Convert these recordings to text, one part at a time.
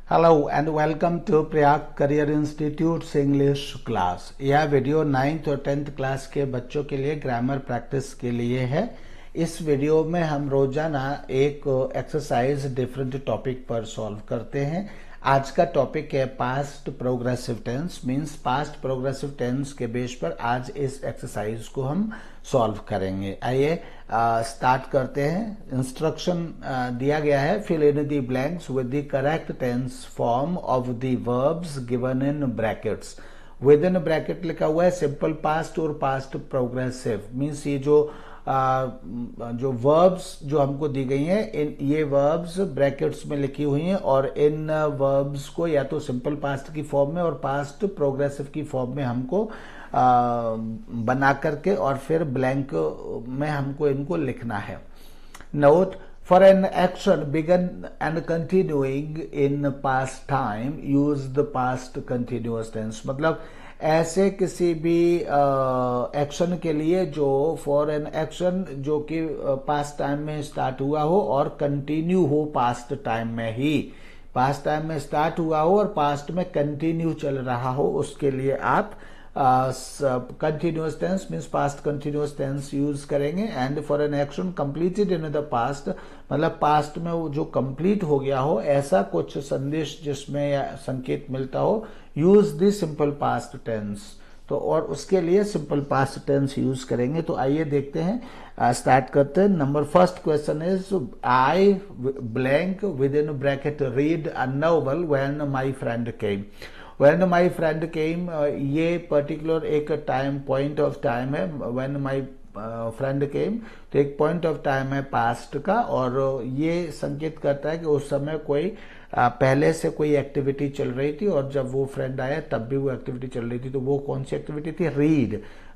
Hello and welcome to Prayag Career Institute's English class। यह video 9th और 10th class के बच्चों के लिए ग्रामर प्रैक्टिस के लिए है। इस वीडियो में हम रोजाना एक एक्सरसाइज डिफरेंट टॉपिक पर सॉल्व करते हैं। आज का टॉपिक है past progressive tense, means past progressive tense के बेस पर आज इस एक्सरसाइज को हम सॉल्व करेंगे। आइए स्टार्ट करते हैं। इंस्ट्रक्शन दिया गया है, fill in the blanks with the correct tense form of the verbs given in brackets. With in bracket लिखा हुआ है सिंपल पास्ट और पास्ट प्रोग्रेसिव, मींस ये जो वर्ब्स जो हमको दी गई हैं, इन ये वर्ब्स ब्रैकेट्स में लिखी हुई हैं और इन वर्ब्स को या तो सिंपल पास्ट की फॉर्म में और पास्ट प्रोग्रेसिव की फॉर्म में हमको बना करके और फिर ब्लैंक में हमको इनको लिखना है। Note, for an action begun and continuing in past time use the past continuous tense. मतलब ऐसे किसी भी एक्शन के लिए जो फॉर एन एक्शन जो कि पास्ट टाइम में स्टार्ट हुआ हो और कंटिन्यू हो पास्ट टाइम में ही, पास्ट टाइम में स्टार्ट हुआ हो और पास्ट में कंटिन्यू चल रहा हो, उसके लिए आप continuous tense means past continuous tense use करेंगे। And for an action completed in the past, मतलब पास्ट में वो जो कंप्लीट हो गया हो, ऐसा कुछ संदेश जिसमें या संकेत मिलता हो, use the simple past tense. तो और उसके लिए सिंपल पास्ट टेंस यूज करेंगे। तो आइए देखते हैं, स्टार्ट करते हैं। Number first question is I blank with in bracket read a novel when my friend came. When my friend came, ये पर्टिकुलर एक टाइम पॉइंट ऑफ टाइम है। When my फ्रेंड केम, तो एक पॉइंट ऑफ टाइम है past का, और ये संकेत करता है कि उस समय कोई पहले से कोई एक्टिविटी चल रही थी और जब वो फ्रेंड आया तब भी वो एक्टिविटी चल रही थी। तो वो कौन सी एक्टिविटी थी?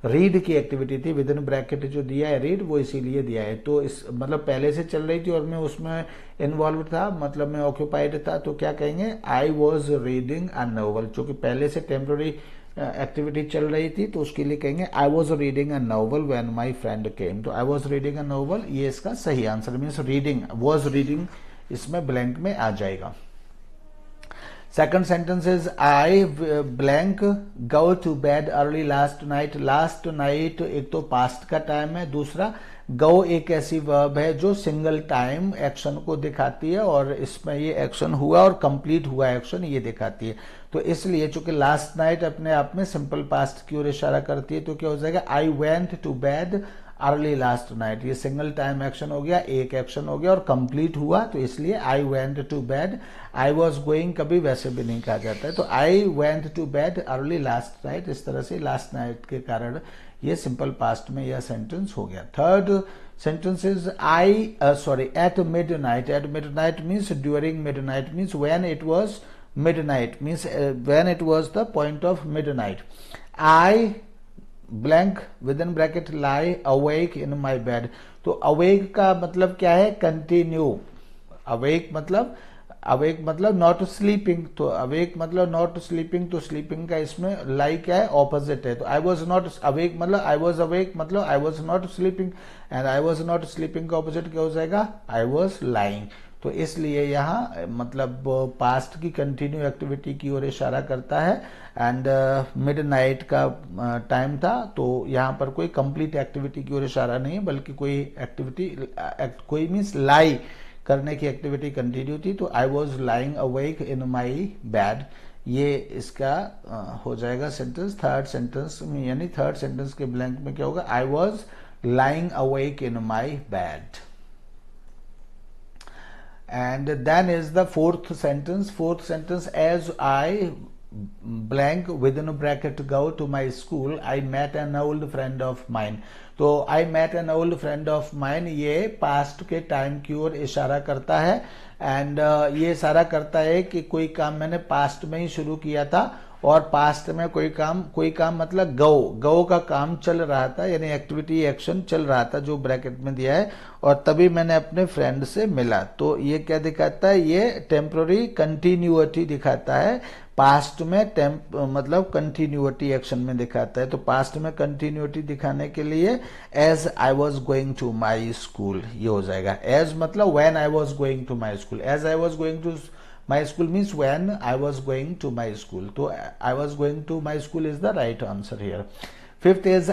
रीड की एक्टिविटी थी। विद इन ब्रैकेट जो दिया है रीड, वो इसीलिए दिया है। तो इस मतलब पहले से चल रही थी और मैं उसमें इन्वॉल्व था, मतलब मैं ऑक्यूपाइड था। तो क्या कहेंगे? I was reading a novel, जो कि पहले से टेम्पररी एक्टिविटी चल रही थी, तो उसके लिए कहेंगे I was reading a novel when my friend came. तो I was reading a novel, ये इसका सही answer means reading, was reading इसमें ब्लैंक में आ जाएगा। Second sentence is I blank go to bed early last night. Last night एक तो पास्ट का टाइम है, दूसरा गो एक ऐसी वर्ब है जो सिंगल टाइम एक्शन को दिखाती है और इसमें ये एक्शन हुआ और कंप्लीट हुआ एक्शन ये दिखाती है। तो इसलिए चूंकि लास्ट नाइट अपने आप में सिंपल पास्ट की ओर इशारा करती है, तो क्या हो जाएगा? I went to bed early last night. ये सिंगल टाइम एक्शन हो गया, एक एक्शन हो गया और कंप्लीट हुआ, तो इसलिए I went to bed. I was going कभी वैसे भी नहीं कहा जाता है। तो I went to bed early last night, इस तरह से लास्ट नाइट के कारण ये सिंपल पास्ट में यह सेंटेंस हो गया। Third sentence is I at midnight. At midnight means during midnight, means when it was midnight, means when it was the point of midnight. I blank with in bracket lie awake in my bed. तो awake का मतलब क्या है? Continue. Awake मतलब not sleeping, तो awake मतलब not sleeping, तो sleeping का इसमें लाई क्या है? ऑपोजिट है। तो आई वॉज नॉट अवेक मतलब आई वॉज अवेक मतलब I was not sleeping, and I was not sleeping का ऑपोजिट क्या हो जाएगा? I was lying. तो इसलिए यहाँ मतलब पास्ट की कंटिन्यू एक्टिविटी की ओर इशारा करता है। एंड मिडनाइट का टाइम था, तो यहाँ पर कोई कंप्लीट एक्टिविटी की ओर इशारा नहीं, बल्कि कोई एक्टिविटी कोई मीन्स लाई करने की एक्टिविटी कंटिन्यू थी। तो I was lying awake in my bed, ये इसका हो जाएगा सेंटेंस। थर्ड सेंटेंस में यानी थर्ड सेंटेंस के ब्लैंक में क्या होगा? I was lying awake in my bed. And then is the fourth sentence. Fourth sentence, as I blank within a bracket go to my school, I met an old friend of mine. तो I met an old friend of mine ये past के time की ओर इशारा करता है। And ये इशारा करता है कि कोई काम मैंने पास्ट में ही शुरू किया था और पास्ट में कोई काम मतलब गो का काम चल रहा था, यानी एक्टिविटी एक्शन चल रहा था जो ब्रैकेट में दिया है, और तभी मैंने अपने फ्रेंड से मिला। तो ये क्या दिखाता है? ये टेम्पररी कंटिन्यूटी दिखाता है। पास्ट में मतलब कंटिन्यूटी एक्शन में दिखाता है। तो पास्ट में कंटिन्यूटी दिखाने के लिए as I was going to my school ये हो जाएगा। एज मतलब when I was going to my school, as I was going to my school means when I was going to my school, तो I was going to my school is the right answer here. Fifth is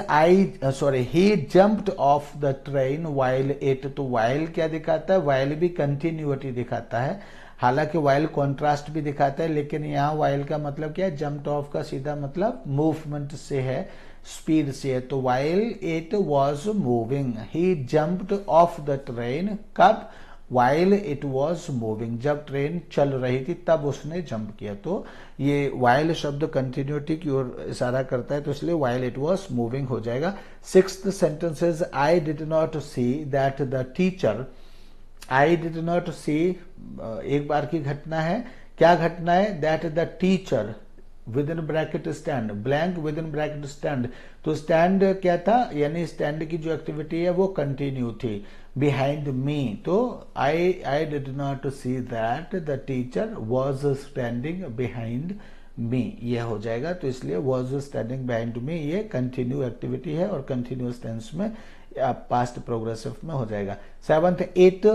he jumped off the train while it, तो while क्या दिखाता है, while भी continuity दिखाता है, हालांकि while contrast भी दिखाता है, लेकिन यहाँ वाइल का मतलब क्या है, जम्प्ड ऑफ का सीधा मतलब मूवमेंट से है, स्पीड से है, तो while it was moving he jumped off the train, कब, वाइल इट वॉज मूविंग, जब ट्रेन चल रही थी तब उसने जंप किया, तो ये वाइल शब्द कंटिन्यूटी की ओर इशारा करता है, तो इसलिए वाइल इट वॉज मूविंग हो जाएगा। Sixth sentence is I did not see that the teacher, I did not see एक बार की घटना है, क्या घटना है, that the teacher with in bracket stand, blank with in bracket stand, तो स्टैंड क्या था, यानी स्टैंड की जो एक्टिविटी है वो कंटिन्यू थी, बिहाइंड मी, तो आई did not see that the teacher was standing behind me, ये हो जाएगा, तो इसलिए वॉज स्टैंडिंग बिहाइंड मी ये कंटिन्यू एक्टिविटी है और कंटिन्यूअस टेंस में पास्ट प्रोग्रेसिव में हो जाएगा। Seventh, it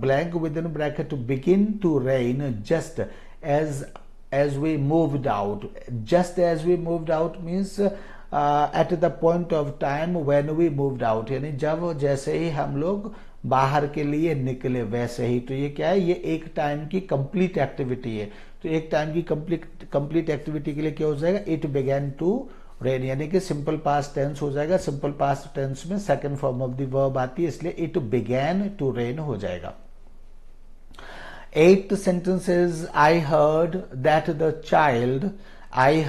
blank within bracket to begin to rain just as we moved out, just as we moved out means at the point of time when we moved out, यानी जब जैसे ही हम लोग बाहर के लिए निकले वैसे ही, तो ये क्या है, ये एक टाइम की कंप्लीट एक्टिविटी है, तो एक टाइम की कंप्लीट एक्टिविटी के लिए क्या हो जाएगा, इट बिगैन टू रेन, यानी कि सिंपल पास्ट टेंस हो जाएगा, सिंपल पास्ट टेंस में second form of the verb आती है, इसलिए इट बिगैन टू रेन हो जाएगा। Eighth sentence is I heard that the child, I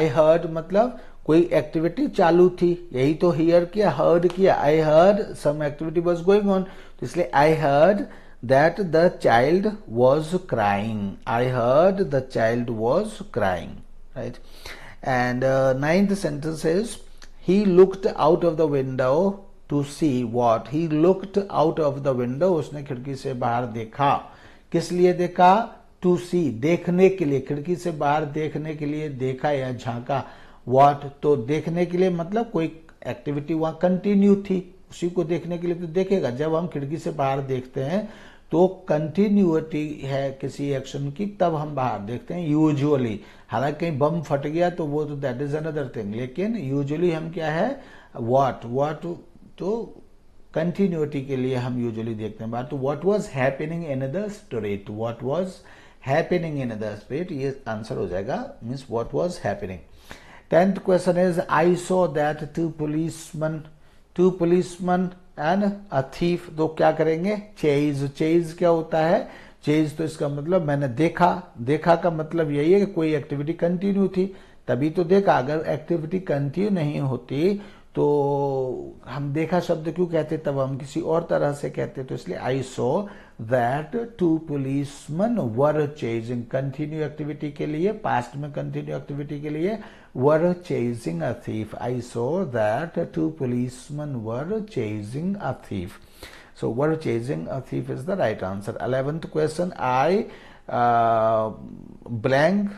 heard मतलब कोई एक्टिविटी चालू थी, यही तो हियर किया, हर्ड किया, I heard some activity was going on, तो इसलिए I heard that the child was crying, I heard the child was crying, right. And ninth sentence is he looked out of the window to see what, he looked out of the window, उसने खिड़की से बाहर देखा, किस लिए देखा, to see देखने के लिए, खिड़की से बाहर देखने के लिए देखा या झांका, what तो देखने के लिए मतलब कोई एक्टिविटी वहां कंटिन्यू थी, उसी को देखने के लिए तो देखेगा, जब हम खिड़की से बाहर देखते हैं तो कंटिन्यूटी है किसी एक्शन की तब हम बाहर देखते हैं यूजुअली, हालांकि कहीं बम फट गया तो वो तो दैट इज अनदर थिंग, लेकिन यूजुअली हम क्या है, व्हाट तो कंटिन्यूटी के लिए हम यूजुअली देखते हैं बाहर, तो what was happening in the street, what was happening in the street, ये आंसर हो जाएगा, means what was happening. 10th question is I saw that two policeman and a thief, तो क्या करेंगे, चेज क्या होता है, चेज तो इसका मतलब मैंने देखा का मतलब यही है कि कोई एक्टिविटी कंटिन्यू थी तभी तो देखा, अगर एक्टिविटी कंटिन्यू नहीं होती तो हम देखा शब्द क्यों कहते, तब हम किसी और तरह से कहते, तो इसलिए I saw that two policeman were chasing, continue activity के लिए, पास्ट में कंटिन्यू एक्टिविटी के लिए were chasing a thief, I saw that two policemen were chasing a thief, so were chasing a thief is the right answer। 11th question, I blank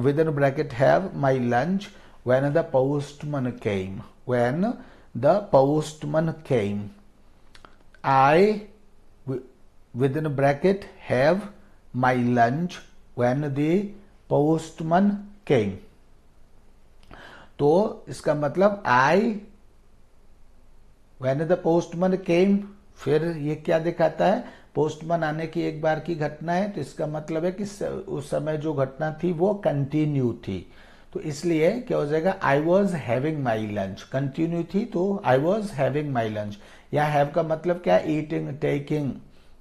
within bracket have my lunch when the postman came, when the postman came, I within bracket have my lunch when the postman came, तो इसका मतलब I when the postman केम, फिर ये क्या दिखाता है, postman आने की एक बार की घटना है, तो इसका मतलब है कि उस समय जो घटना थी वो कंटिन्यू थी, तो इसलिए क्या हो जाएगा, I was having my lunch, continue थी तो I was having my lunch, या हैव का मतलब क्या, ईटिंग टेकिंग,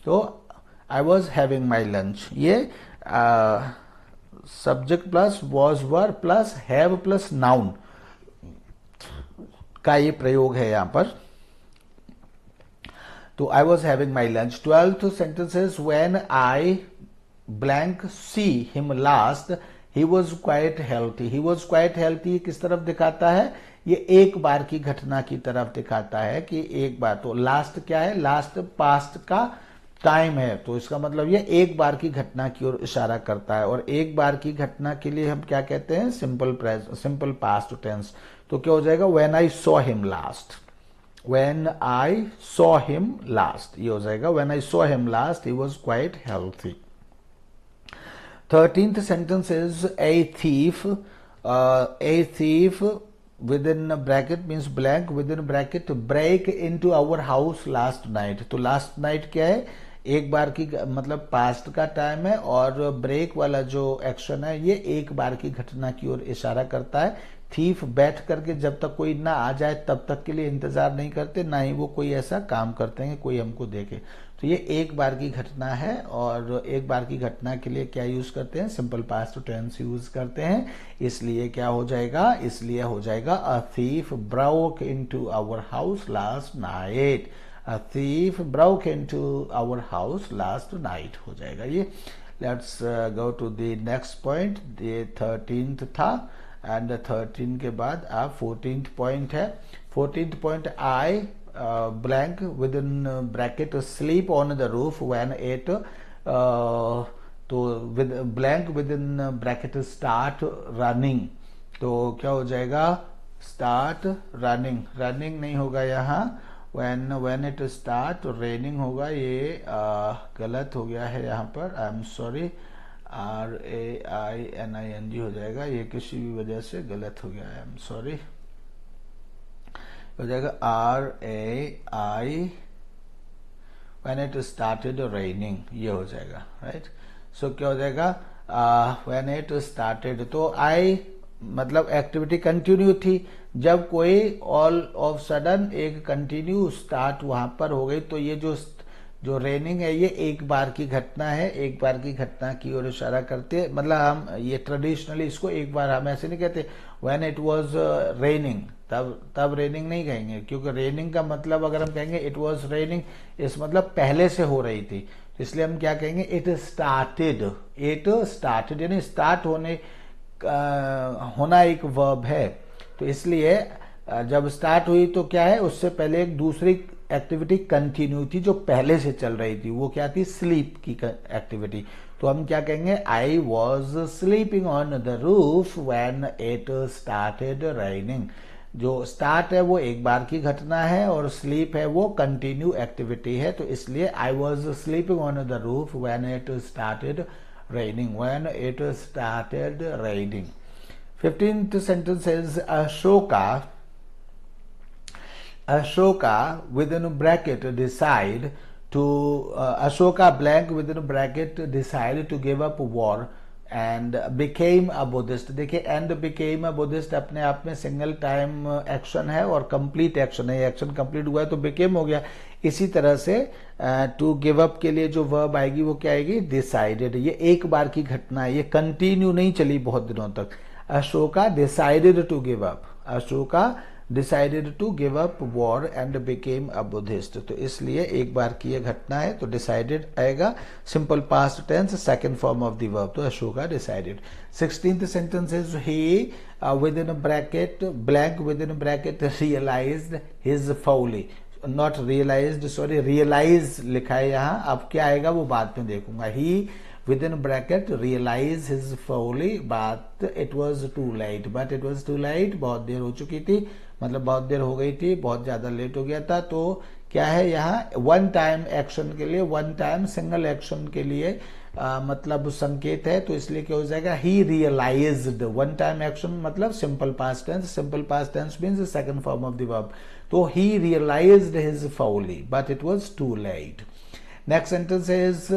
तो I was having my lunch, ये subject plus was were plus have plus noun का ये प्रयोग है यहां पर, तो I was having my lunch. 12th sentences, when I blank see him last he was quite healthy, he was quite healthy किस तरफ दिखाता है, ये एक बार की घटना की तरफ दिखाता है कि एक बार, तो लास्ट क्या है, लास्ट पास्ट का टाइम है, तो इसका मतलब ये एक बार की घटना की ओर इशारा करता है, और एक बार की घटना के लिए हम क्या कहते हैं, सिंपल पास्ट टेंस, तो क्या हो जाएगा, when I saw him last, when I saw him last, ये हो जाएगा when I saw him last he was quite healthy. 13th sentence is a thief within a bracket means blank within a bracket break into our house last night. तो last night क्या है, एक बार की मतलब पास्ट का time है और ब्रेक वाला जो एक्शन है ये एक बार की घटना की ओर इशारा करता है. थीफ बैठ करके जब तक कोई ना आ जाए तब तक के लिए इंतजार नहीं करते, ना ही वो कोई ऐसा काम करते हैं कि कोई हमको देखे. तो ये एक बार की घटना है और एक बार की घटना के लिए क्या यूज करते हैं, सिंपल पास्ट टेंस यूज करते हैं. इसलिए क्या हो जाएगा, इसलिए हो जाएगा a thief broke into our house last night. A thief broke into our house last night हो जाएगा ये. Let's go to the next point. ये 13th था and 13 के बाद अब 14th point है. 14th point I blank within bracket sleep on the roof when it तो with blank within bracket start running. तो क्या हो जाएगा, start running. running नहीं होगा यहाँ, when it start raining होगा. ये गलत हो गया है यहाँ पर, आई एम सॉरी. RAINING हो जाएगा, ये किसी भी वजह से गलत हो गया, आई एम सॉरी. हो जाएगा RAI when it started raining, ये हो जाएगा. राइट. सो क्या हो जाएगा, when it started. तो I मतलब एक्टिविटी कंटिन्यू थी. जब कोई ऑल ऑफ सडन एक कंटिन्यू स्टार्ट वहां पर हो गई तो ये जो रेनिंग है ये एक बार की घटना है, एक बार की घटना की ओर इशारा करते हैं. मतलब हम ये ट्रेडिशनली इसको एक बार, हम ऐसे नहीं कहते व्हेन इट वाज रेनिंग तब रेनिंग नहीं कहेंगे, क्योंकि रेनिंग का मतलब अगर हम कहेंगे इट वाज रेनिंग इस मतलब पहले से हो रही थी. इसलिए हम क्या कहेंगे, इट स्टार्टेड यानी स्टार्ट होना एक वर्ब है. तो इसलिए जब स्टार्ट हुई तो क्या है, उससे पहले एक दूसरी एक्टिविटी कंटिन्यू थी जो पहले से चल रही थी. वो क्या थी, स्लीप की एक्टिविटी. तो हम क्या कहेंगे, I was sleeping on the roof when it started raining. जो स्टार्ट है वो एक बार की घटना है और स्लीप है वो कंटिन्यू एक्टिविटी है. तो इसलिए I was sleeping on the roof when it started raining. When it started raining. 15th sentence is Ashoka within a bracket decide to Ashoka blank within a bracket decided to give up war and became a Buddhist. देखिए and became a Buddhist अपने आप में single time action है और complete action है. Action complete हुआ है तो became हो गया. इसी तरह से टू गिव अप के लिए जो वर्ब आएगी वो क्या आएगी, डिसाइडेड. ये एक बार की घटना है, ये कंटिन्यू नहीं चली बहुत दिनों तक. Ashoka decided to give up. Ashoka decided to give up war and became a Buddhist. तो इसलिए एक बार की ये घटना है तो डिसाइडेड आएगा. Simple past tense second form of the verb. तो Ashoka decided. 16th sentence is he with in bracket blank with in bracket realized his folly. Not realized, sorry realize लिखा है यहाँ. अब क्या आएगा वो बाद में देखूंगा. He with in bracket realize his folly but it was too late. But it was too late, बहुत देर हो चुकी थी, मतलब बहुत देर हो गई थी, बहुत ज्यादा लेट हो गया था. तो क्या है यहाँ, वन टाइम एक्शन के लिए, वन टाइम सिंगल एक्शन के लिए मतलब संकेत है. तो इसलिए क्या हो जाएगा, he realized. One time action मतलब simple past tense. Simple past tense means second form of the verb. तो he realized his folly but it was too late. Next sentence is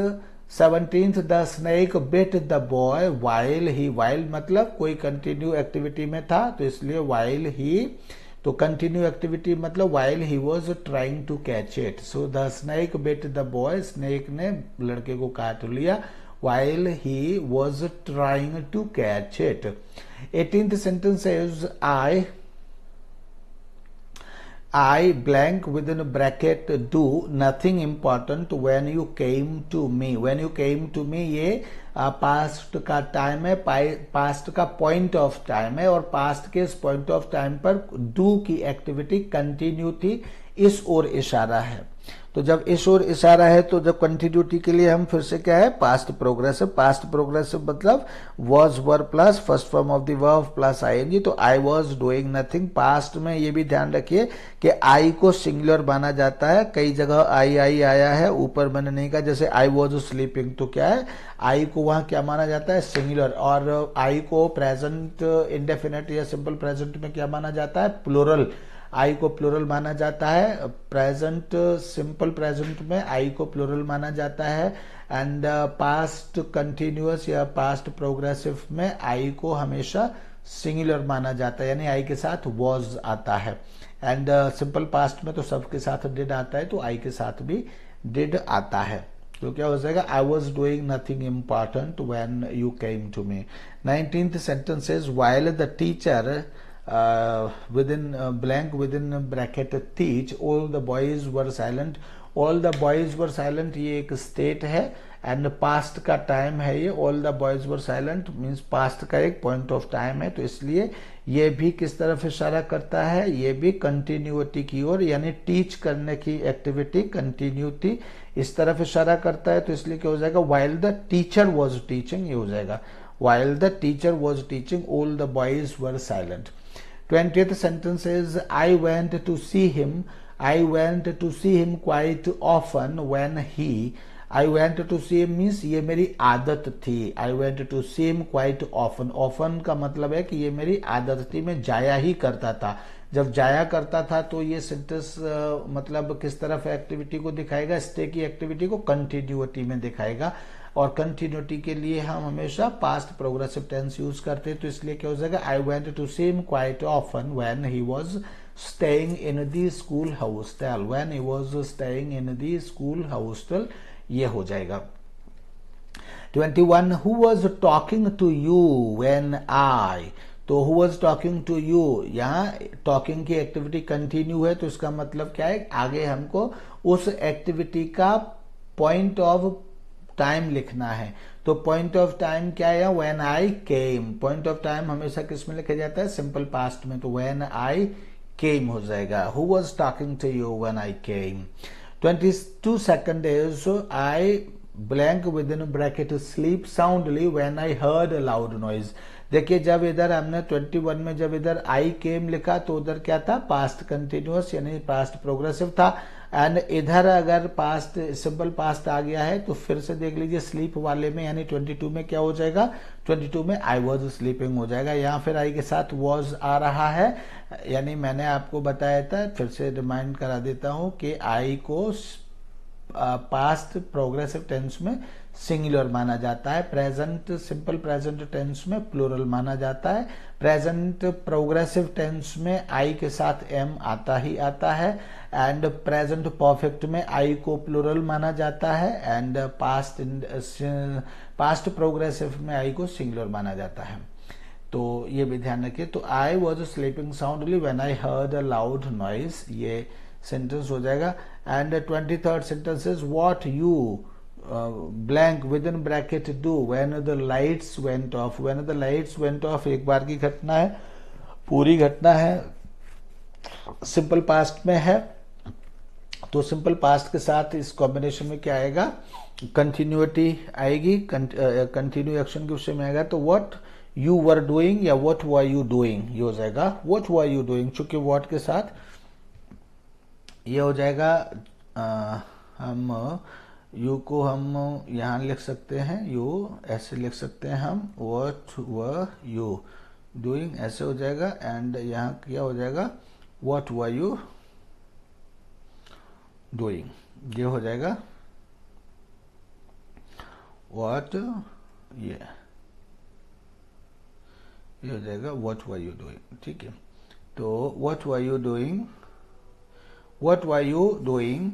17th the snake bit the boy while he. While मतलब कोई continue activity में था तो इसलिए while he. तो continue activity मतलब while he was trying to catch it. So the snake bit the boy. Snake ने लड़के को काट लिया while he was trying to catch it. 18th sentence is I blank within a bracket do nothing important when you came to me. When you came to me ये past का time है, past का point of time है और past के इस point of time पर do की एक्टिविटी कंटिन्यू थी, इस ओर इशारा है. तो जब इस ओर इशारा है तो जब कंटिन्यूटी के लिए हम फिर से क्या है, पास्ट प्रोग्रेसिव मतलब was were plus first form of the verb plus ING. तो I was doing nothing. Past में ये भी ध्यान रखिए कि आई को सिंगुलर माना जाता है। कई जगह आई आई आया है, ऊपर मैंने नहीं कहा, जैसे आई वॉज स्लीपिंग, तो क्या है, आई को वहां क्या माना जाता है, सिंगुलर। और आई को प्रेजेंट इंडेफिनिट या सिंपल प्रेजेंट में क्या माना जाता है, प्लूरल। आई को प्लूरल माना जाता है। प्रेजेंट सिंपल प्रेजेंट में आई को प्लूरल माना जाता है। एंड पास्ट कंटिन्यूअस या पास्ट प्रोग्रेसिव में आई को हमेशा सिंगुलर माना जाता है, यानी आई के साथ वॉज आता है। एंड सिंपल पास्ट में तो सबके साथ डिड आता है, तो आई के साथ भी डिड आता है। तो क्या हो जाएगा, I was doing nothing important when you came to me. 19th sentence is while the teacher within blank within bracket teach all the boys were silent। all the boys were silent ये एक state है and past का time है। ये all the boys were silent means past का एक point of time है, तो इसलिए ये भी किस तरफ इशारा करता है, ये भी कंटिन्यूटी की ओर, यानी टीच करने की एक्टिविटी कंटिन्यूटी इस तरफ इशारा करता है। तो इसलिए क्या हो जाएगा, while the teacher was teaching, ये हो जाएगा while the teacher was teaching all the boys were silent। 20th sentence is I went to see him quite often when he। I went to see him means ये मेरी आदत थी। I went to see him quite often का मतलब है कि ये मेरी आदत थी, मैं जाया ही करता था। जब जाया करता था तो ये सेंटेंस मतलब किस तरफ एक्टिविटी को दिखाएगा, स्टे की एक्टिविटी को कंटिन्यूटी में दिखाएगा। और कंटिन्यूटी के लिए हम हमेशा पास्ट प्रोग्रेसिव टेंस यूज करते हैं, तो इसलिए क्या हो जाएगा, I went to see him quite often when he was staying in the school hostel. When he was staying in the school hostel, ये हो जाएगा। 21 who was talking to you when I. तो who was talking to you, यहाँ talking की activity continue है, तो इसका मतलब क्या है, आगे हमको उस एक्टिविटी का पॉइंट ऑफ टाइम लिखना है। तो पॉइंट ऑफ टाइम क्या है, when I came. Point of time हमेशा किस में लिखा जाता है, सिंपल पास्ट में, तो व्हेन आई केम हो जाएगा। Who was talking to you when I came. 22 second is I blank with in bracket sleep soundly when I heard a loud noise. देखिए जब इधर हमने 21 में जब इधर आई केम लिखा तो उधर क्या था, पास्ट कंटिन्यूअस यानी पास्ट प्रोग्रेसिव था। एंड इधर अगर पास्ट सिंपल पास्ट आ गया है तो फिर से देख लीजिए स्लीप वाले में, यानी 22 में क्या हो जाएगा, 22 में आई वॉज स्लीपिंग हो जाएगा। यहाँ फिर आई के साथ वॉज आ रहा है, यानी मैंने आपको बताया था, फिर से रिमाइंड करा देता हूं कि आई को पास्ट प्रोग्रेसिव टेंस में सिंगुलर माना जाता है, प्रेजेंट सिंपल प्रेजेंट टेंस में प्लूरल माना जाता है, प्रेजेंट प्रोग्रेसिव टेंस में आई के साथ एम आता ही आता है, एंड प्रेजेंट परफेक्ट में आई को प्लूरल माना जाता है, एंड पास्ट प्रोग्रेसिव में आई को सिंगुलर माना जाता है। तो ये भी ध्यान रखिए। तो I was sleeping soundly when I heard a loud noise, ये सेंटेंस हो जाएगा। And 23rd sentence is what you blank with in bracket do when the lights went of. When the lights went of एक बार की घटना है, पूरी घटना है, सिंपल पास्ट में है, तो सिंपल पास्ट के साथ इस कॉम्बिनेशन में क्या आएगा, कंटिन्यूटी आएगी, कंटिन्यू एक्शन के विषय में आएगा। तो व्हाट यू वर डूइंग या व्हाट वर यू डूइंग, ये हो जाएगा व्हाट वर यू डूइंग, चूंकि व्हाट के साथ ये हो जाएगा। हम यू को हम यहां लिख सकते हैं, यू ऐसे लिख सकते हैं हम, व्हाट वर यू डूइंग ऐसे हो जाएगा, एंड यहां क्या हो जाएगा, व्हाट वर यू डूइंग, ये हो जाएगा व्हाट, ये हो जाएगा व्हाट वर यू डूइंग, ठीक है। तो what were you doing, what were you doing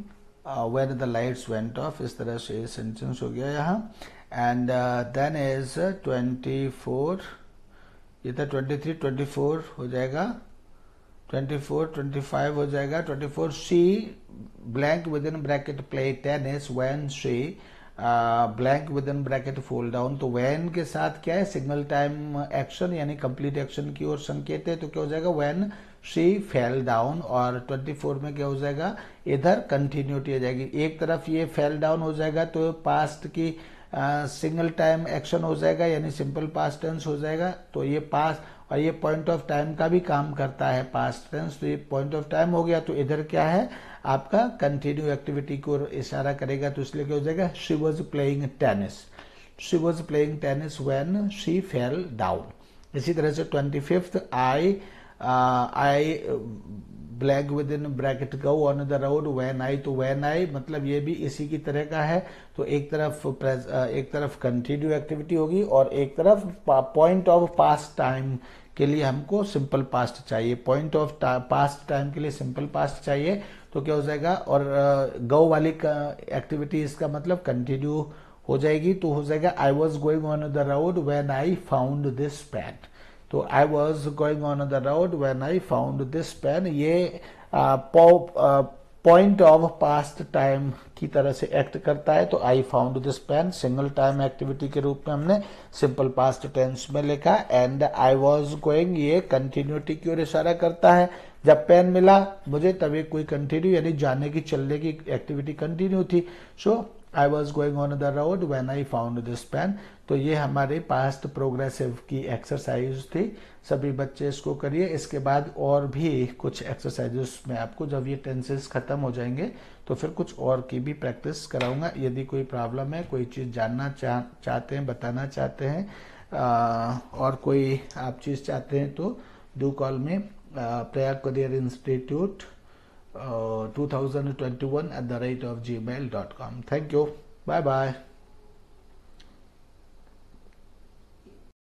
when the lights went of, इस तरह से सेंटेंस हो गया यहाँ। एंड देन इज 24, ये था 23, 24 हो जाएगा, 24, 25 हो जाएगा। 24 she blank with in bracket play tennis when she blank with in bracket fold down. तो व्हेन के साथ क्या है, सिग्नल टाइम एक्शन यानी कंप्लीट एक्शन की ओर संकेत है, तो क्या हो जाएगा, व्हेन शी फेल डाउन, और 24 में क्या हो जाएगा, इधर कंटिन्यूटी आ जाएगी। एक तरफ ये फेल डाउन हो जाएगा तो पास्ट की सिंगल टाइम एक्शन हो जाएगा, यानी सिंपल पास्ट टेंस हो जाएगा। तो ये पास्ट, और ये पॉइंट ऑफ टाइम का भी काम करता है पास्ट टेंस, तो ये पॉइंट ऑफ टाइम हो गया। तो इधर क्या है, आपका कंटिन्यू एक्टिविटी को इशारा करेगा, तो इसलिए क्या हो जाएगा, she was playing tennis, she was playing tennis when she fell down. इसी तरह से 25th, I black with in bracket go on the road when I, तो व्हेन आई मतलब ये भी इसी की तरह का है। तो एक तरफ कंटिन्यू एक्टिविटी होगी और एक तरफ पॉइंट ऑफ पास्ट टाइम के लिए हमको सिंपल पास्ट चाहिए, पॉइंट ऑफ पास्ट टाइम के लिए सिंपल पास्ट चाहिए। तो क्या हो जाएगा, और गो वाली एक्टिविटी इसका मतलब कंटिन्यू हो जाएगी, तो हो जाएगा I was going on the road when I found this pen. तो I was going on the road when I found this pen, ये पॉइंट ऑफ पास्ट टाइम की तरह से एक्ट करता है। तो I found this pen single time activity के रूप में हमने सिंपल पास्ट टेंस में लिखा। एंड आई वॉज गोइंग, ये कंटिन्यूटी की ओर इशारा करता है, जब पेन मिला मुझे तभी कोई कंटिन्यू, यानी जाने की चलने की एक्टिविटी कंटिन्यू थी। So I was going on the road when I found this pen. तो ये हमारे पास्ट प्रोग्रेसिव की एक्सरसाइज थी, सभी बच्चे इसको करिए। इसके बाद और भी कुछ एक्सरसाइजेस में आपको, जब ये टेंसेस खत्म हो जाएंगे तो फिर कुछ और की भी प्रैक्टिस कराऊंगा। यदि कोई प्रॉब्लम है, कोई चीज़ जानना चाहते हैं, बताना चाहते हैं, और कोई आप चीज़ चाहते हैं, तो डू कॉल में Prayag career institute 2021@gmail.com। Thank you. Bye bye.